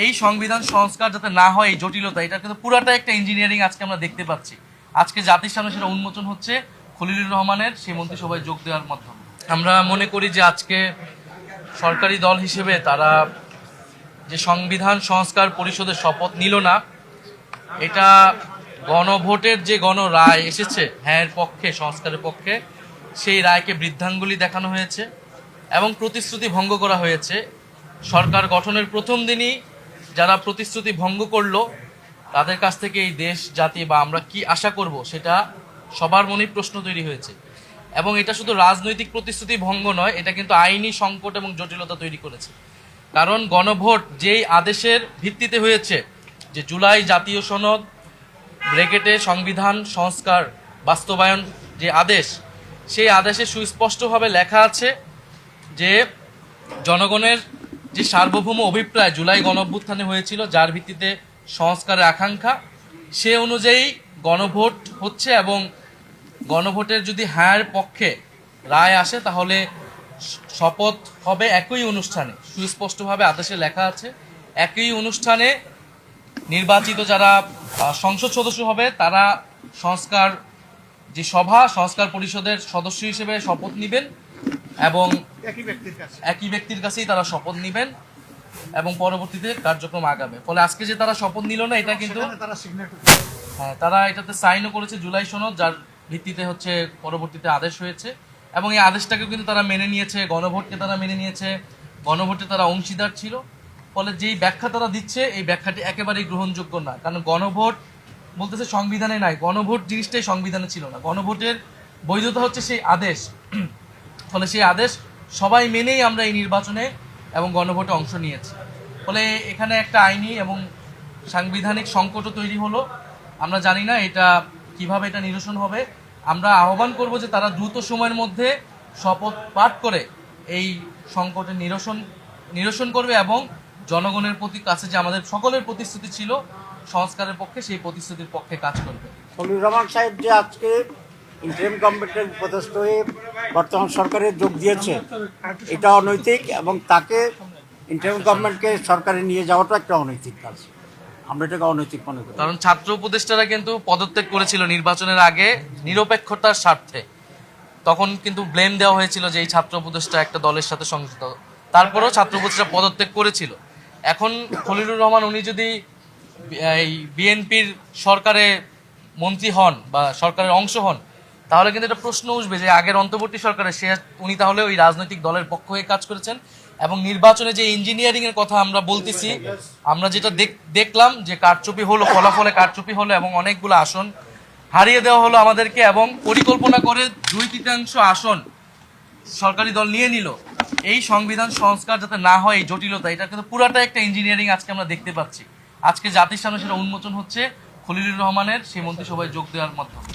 এই সংবিধান সংস্কার যাতে না হয়, এই জটিলতা, এটা কিন্তু পুরাটা একটা ইঞ্জিনিয়ারিং আজকে আমরা দেখতে পাচ্ছি। আজকে জাতির সামনে সেটা উন্মোচন হচ্ছে খলিলুর রহমানের সেই মন্ত্রিসভায় যোগ দেওয়ার মাধ্যমে। আমরা মনে করি যে আজকে সরকারি দল হিসেবে তারা যে সংবিধান সংস্কার পরিষদের শপথ নিল না, এটা গণভোটের যে গণরায় এসেছে হ্যাঁ পক্ষে, সংস্কারের পক্ষে, সেই রায়কে বৃদ্ধাঙ্গুলি দেখানো হয়েছে এবং প্রতিশ্রুতি ভঙ্গ করা হয়েছে। সরকার গঠনের প্রথম দিনই যারা প্রতিশ্রুতি ভঙ্গ করলো তাদের কাছ থেকে এই দেশ জাতি বা আমরা কি আশা করব সেটা সবার মনেই প্রশ্ন তৈরি হয়েছে। এবং এটা শুধু রাজনৈতিক প্রতিশ্রুতি ভঙ্গ নয়, এটা কিন্তু আইনি সংকট এবং জটিলতা তৈরি করেছে। কারণ গণভোট যেই আদেশের ভিত্তিতে হয়েছে, যে জুলাই জাতীয় সনদ ব্রেকেটে সংবিধান সংস্কার বাস্তবায়ন যে আদেশ, সেই আদেশে সুস্পষ্টভাবে লেখা আছে যে জনগণের যে সার্বভৌম অভিপ্রায় জুলাই গণঅভ্যুত্থানে হয়েছিল, যার ভিত্তিতে সংস্কারের আকাঙ্ক্ষা, সে অনুযায়ী গণভোট হচ্ছে এবং গণভোটের যদি হ্যাঁর পক্ষে রায় আসে তাহলে শপথ হবে একই অনুষ্ঠানে। সুস্পষ্টভাবে আদেশে লেখা আছে একই অনুষ্ঠানে নির্বাচিত যারা সংসদ সদস্য হবে তারা সংস্কার যে সভা, সংস্কার পরিষদের সদস্য হিসেবে শপথ নেবেন এবং একই ব্যক্তির কাছেই তারা শপথ নেবেন এবং পরবর্তীতে কার্যক্রম আগাবে। ফলে আজকে যে তারা শপথ নিল না, এটা কিন্তু তারা এটাতে সাইনও করেছে জুলাই সনদ, যার ভিত্তিতে হচ্ছে পরবর্তীতে আদেশ হয়েছে এবং এই আদেশটাকে কিন্তু তারা মেনে নিয়েছে, গণভোটকে তারা মেনে নিয়েছে, গণভোটে তারা অংশীদার ছিল। ফলে যেই ব্যাখ্যা তারা দিচ্ছে এই ব্যাখ্যাটি একেবারেই গ্রহণযোগ্য না। কারণ গণভোট বলতেছে সংবিধানে নাই, গণভোট জিনিসটাই সংবিধানে ছিল না। গণভোটের বৈধতা হচ্ছে সেই আদেশ। ফলে সেই আদেশ সবাই মেনেই আমরা এই নির্বাচনে এবং গণভোটে অংশ নিয়েছি। ফলে এখানে একটা আইনি এবং সাংবিধানিক সংকটও তৈরি হলো। আমরা জানি না এটা কিভাবে এটা নিরসন হবে। আমরা আহ্বান করব যে তারা দ্রুত সময়ের মধ্যে শপথ পাঠ করে এই সংকটের নিরসন করবে এবং জনগণের প্রতি কাছে যে আমাদের সকলের প্রতিশ্রুতি ছিল সংস্কারের পক্ষে, সেই প্রতিশ্রুতির পক্ষে কাজ করবে। খলিলুর রহমান সাহেব যে আজকে ইন্টারিম গভর্নমেন্টের উপদেষ্টা হয়ে বর্তমান সরকারে যোগ দিয়েছে, এটা অনৈতিক এবং তাকে ইন্টারিম গভর্নমেন্টকে সরকারে নিয়ে যাওয়াটা একটা অনৈতিক কাজ। আমরা এটাকে অনৈতিক মনে করি। কারণ ছাত্র উপদেষ্টারা কিন্তু পদত্যাগ করেছিল নির্বাচনের আগে নিরপেক্ষতার স্বার্থে। তখন কিন্তু ব্লেম দেওয়া হয়েছিল যে এই ছাত্র উপদেষ্টা একটা দলের সাথে সংযুক্ত, তারপরেও ছাত্র উপদেষ্টা পদত্যাগ করেছিল। এখন খলিলুর রহমান উনি যদি এই বিএনপির সরকারে মন্ত্রী হন বা সরকারের অংশ হন, তাহলে কিন্তু এটা প্রশ্ন উঠবে যে আগের অন্তর্বর্তী সরকারে উনি তাহলে ওই রাজনৈতিক দলের পক্ষ হয়ে কাজ করেছেন। এবং নির্বাচনে যে ইঞ্জিনিয়ারিং এর কথা আমরা বলতেছি, আমরা যেটা দেখলাম যে কারচুপি হলো, ফলাফলে কারচুপি হলো এবং অনেকগুলো আসন হারিয়ে দেওয়া হলো আমাদেরকে, এবং পরিকল্পনা করে 2/3 আসন সরকারি দল নিয়ে নিল। এই সংবিধান সংস্কার যাতে না হয়, এই জটিলতা, এটা কিন্তু পুরাটা একটা ইঞ্জিনিয়ারিং আজকে আমরা দেখতে পাচ্ছি। আজকে জাতির সামনে সেটা উন্মোচন হচ্ছে খলিলুর রহমানের সেই মন্ত্রিসভায় যোগ দেওয়ার মাধ্যমে।